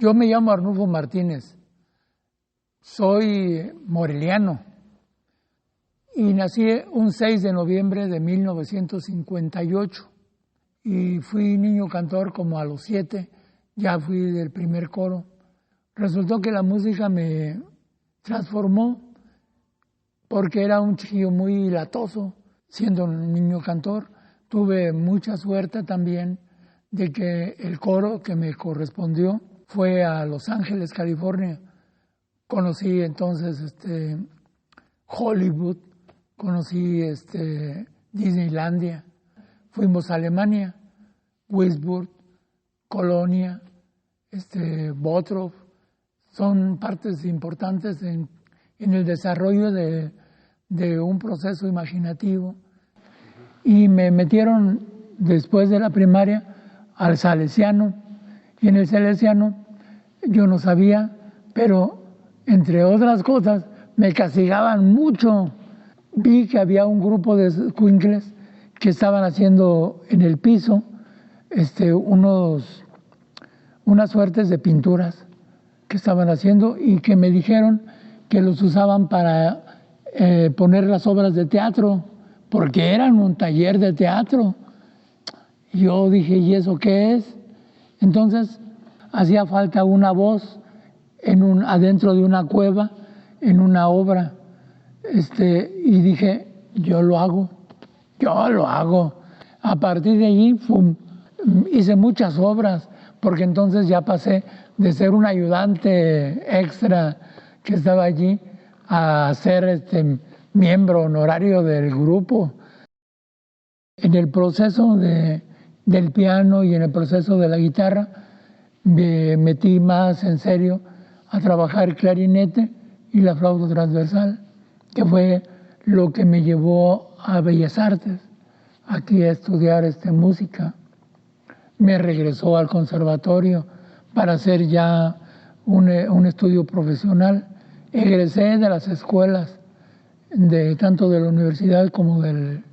Yo me llamo Arnulfo Martínez, soy moreliano y nací un 6 de noviembre de 1958 y fui niño cantor como a los 7, ya fui del primer coro. Resultó que la música me transformó porque era un chiquillo muy latoso, siendo un niño cantor. Tuve mucha suerte también de que el coro que me correspondió fue a Los Ángeles, California. Conocí entonces Hollywood, conocí Disneylandia, fuimos a Alemania, Würzburg, Colonia, Bottrop. Son partes importantes en el desarrollo de un proceso imaginativo. Y me metieron después de la primaria al Salesiano, y en el Salesiano yo no sabía, pero entre otras cosas me castigaban mucho. Vi que había un grupo de escuincles que estaban haciendo en el piso unas suertes de pinturas que estaban haciendo y que me dijeron que los usaban para poner las obras de teatro, porque eran un taller de teatro. Yo dije, ¿y eso qué es? Entonces hacía falta una voz adentro de una cueva, en una obra. Y dije, yo lo hago. A partir de allí hice muchas obras, porque entonces ya pasé de ser un ayudante extra que estaba allí a ser miembro honorario del grupo. En el proceso del piano y en el proceso de la guitarra me metí más en serio a trabajar el clarinete y la flauta transversal, que fue lo que me llevó a Bellas Artes, aquí a estudiar música. Me regresó al conservatorio para hacer ya un estudio profesional. Egresé de las escuelas, tanto de la universidad como del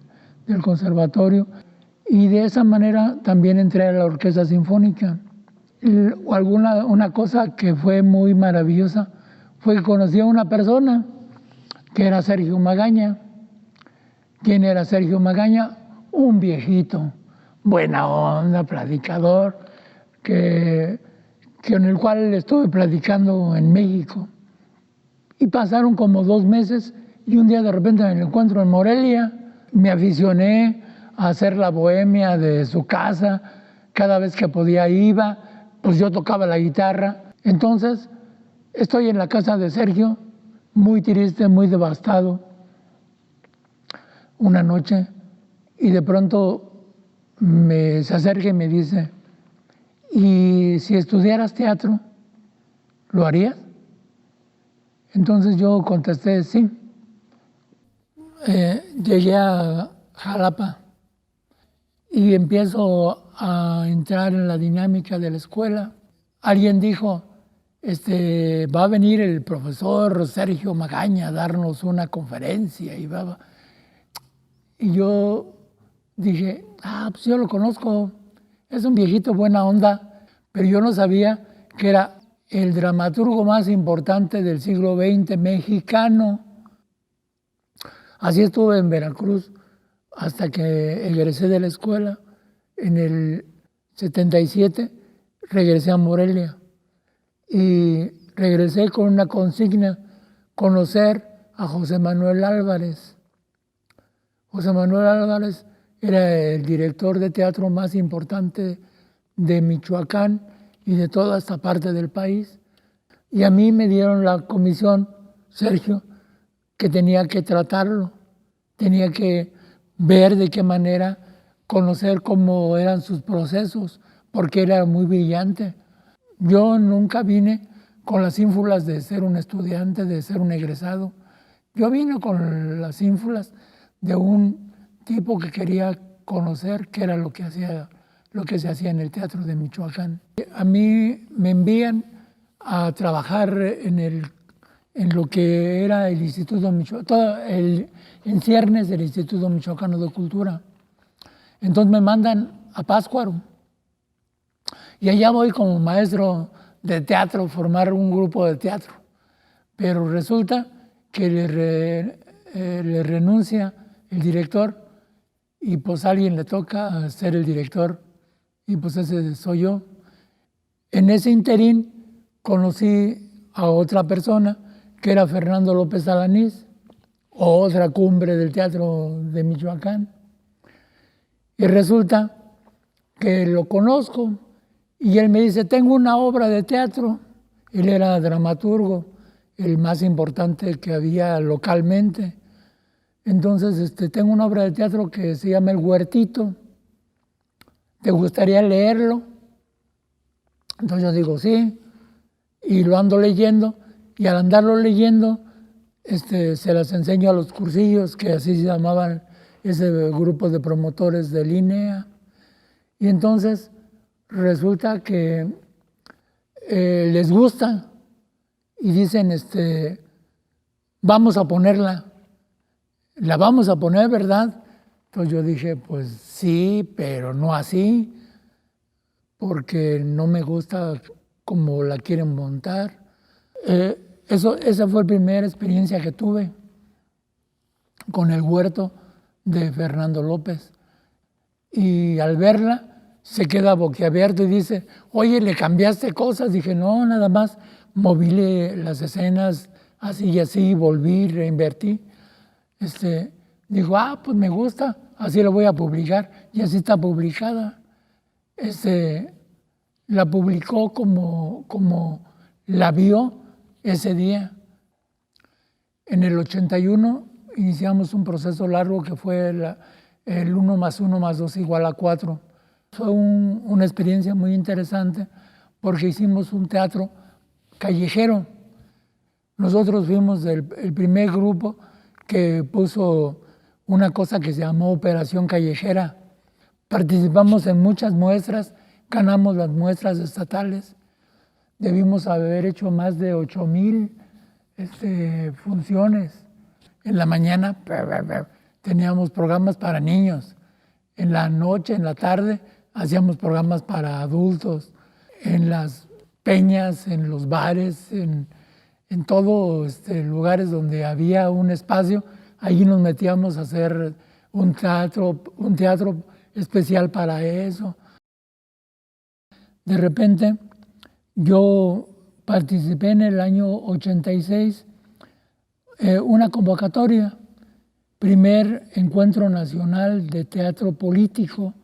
conservatorio, y de esa manera también entré a la orquesta sinfónica. Una cosa que fue muy maravillosa fue que conocí a una persona que era Sergio Magaña. ¿Quién era Sergio Magaña? Un viejito, buena onda, platicador, con el cual estuve platicando en México. Y pasaron como 2 meses y un día de repente me encuentro en Morelia. Me aficioné a hacer la bohemia de su casa. Cada vez que podía iba, pues yo tocaba la guitarra. Entonces estoy en la casa de Sergio, muy triste, muy devastado, una noche, y de pronto se acerca y me dice, ¿y si estudiaras teatro, lo harías? Entonces yo contesté, sí. Llegué a Jalapa y empiezo a entrar en la dinámica de la escuela. Alguien dijo, va a venir el profesor Sergio Magaña a darnos una conferencia. Y yo dije, pues yo lo conozco, es un viejito buena onda, pero yo no sabía que era el dramaturgo más importante del siglo XX mexicano. Así estuve en Veracruz hasta que egresé de la escuela. En el 77 regresé a Morelia y regresé con una consigna, conocer a José Manuel Álvarez. José Manuel Álvarez era el director de teatro más importante de Michoacán y de toda esta parte del país. Y a mí me dieron la comisión, Sergio, que tenía que tratarlo, tenía que ver de qué manera, conocer cómo eran sus procesos, porque era muy brillante. Yo nunca vine con las ínfulas de ser un estudiante, de ser un egresado. Yo vine con las ínfulas de un tipo que quería conocer qué era lo que se hacía en el teatro de Michoacán. A mí me envían a trabajar en lo que era el Instituto Michoacano, en ciernes del Instituto Michoacano de Cultura. Entonces me mandan a Pátzcuaro y allá voy como maestro de teatro, formar un grupo de teatro. Pero resulta que le renuncia el director y pues a alguien le toca ser el director y pues ese soy yo. En ese interín conocí a otra persona que era Fernando López Alanís, otra cumbre del teatro de Michoacán. Y resulta que lo conozco y él me dice, tengo una obra de teatro. Él era dramaturgo, el más importante que había localmente. Entonces, tengo una obra de teatro que se llama El Huertito. ¿Te gustaría leerlo? Entonces yo digo, sí. Y lo ando leyendo. Y al andarlo leyendo, se las enseño a los cursillos, que así se llamaban ese grupo de promotores de línea. Y entonces resulta que les gusta y dicen, vamos a ponerla. La vamos a poner, ¿verdad? Entonces yo dije, pues sí, pero no así, porque no me gusta como la quieren montar. Esa fue la primera experiencia que tuve con El Huerto de Fernando López. Y al verla, se queda boquiabierto y dice, oye, ¿le cambiaste cosas? Dije, no, nada más moví las escenas así y volví, reinvertí. Dijo, pues me gusta, así lo voy a publicar. Y así está publicada. La publicó como la vio ese día. En el 81 iniciamos un proceso largo que fue el 1 más 1 más 2 igual a 4. Fue una experiencia muy interesante porque hicimos un teatro callejero. Nosotros fuimos el primer grupo que puso una cosa que se llamó Operación Callejera. Participamos en muchas muestras, ganamos las muestras estatales. Debimos haber hecho más de 8,000 funciones. En la mañana teníamos programas para niños. En la noche, en la tarde, hacíamos programas para adultos. En las peñas, en los bares, en todos lugares donde había un espacio, allí nos metíamos a hacer un teatro especial para eso. De repente, yo participé en el año 86 una convocatoria, primer encuentro nacional de teatro político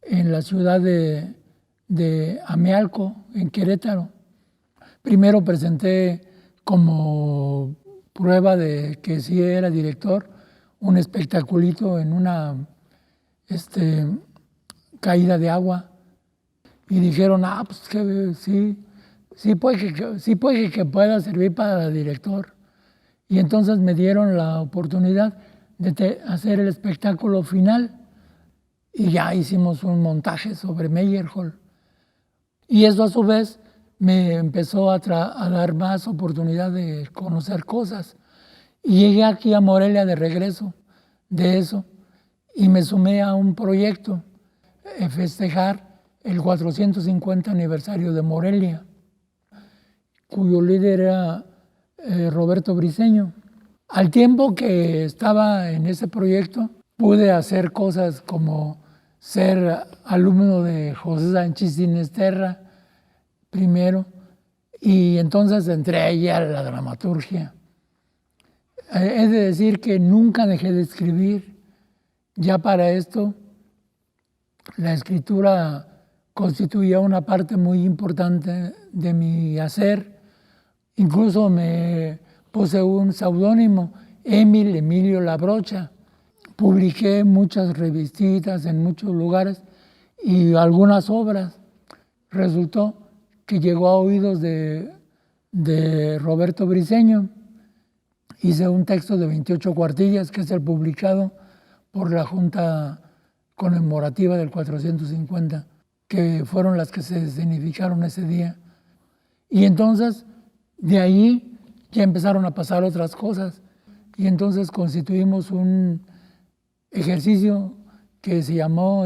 en la ciudad de Amealco, en Querétaro. Primero presenté como prueba de que sí era director un espectaculito en una caída de agua y dijeron, pues que sí puede que pueda servir para director. Y entonces me dieron la oportunidad de hacer el espectáculo final y ya hicimos un montaje sobre Meyerhold. Y eso a su vez me empezó a dar más oportunidad de conocer cosas. Y llegué aquí a Morelia de regreso de eso y me sumé a un proyecto, festejar el 450 aniversario de Morelia, cuyo líder era Roberto Briceño. Al tiempo que estaba en ese proyecto, pude hacer cosas como ser alumno de José Sánchez Sinisterra primero, y entonces entré ahí a la dramaturgia. He de decir que nunca dejé de escribir. Ya para esto, la escritura constituía una parte muy importante de mi hacer. Incluso me puse un seudónimo, Emilio Labrocha. Publiqué muchas revistitas en muchos lugares y algunas obras. Resultó que llegó a oídos de Roberto Briceño. Hice un texto de 28 cuartillas, que es el publicado por la Junta Conmemorativa del 450, que fueron las que se escenificaron ese día. Y entonces, de ahí ya empezaron a pasar otras cosas. Y entonces constituimos un ejercicio que se llamó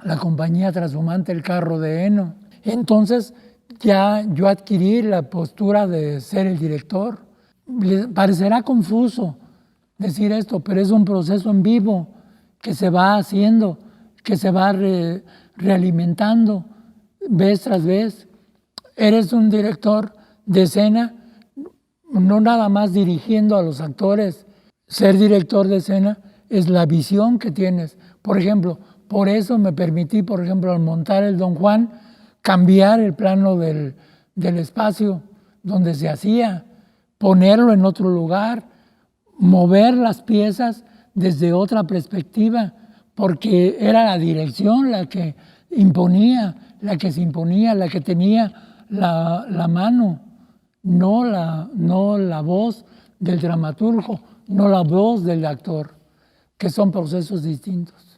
la compañía trashumante El Carro de Heno. Entonces ya yo adquirí la postura de ser el director. Les parecerá confuso decir esto, pero es un proceso en vivo que se va haciendo, que se va realimentando vez tras vez. Eres un director de escena, no nada más dirigiendo a los actores. Ser director de escena es la visión que tienes. Por ejemplo, por eso me permití, por ejemplo, al montar el Don Juan, cambiar el plano del espacio donde se hacía, ponerlo en otro lugar, mover las piezas desde otra perspectiva, porque era la dirección la que imponía, la que se imponía, la que tenía la mano, no la voz del dramaturgo, no la voz del actor, que son procesos distintos.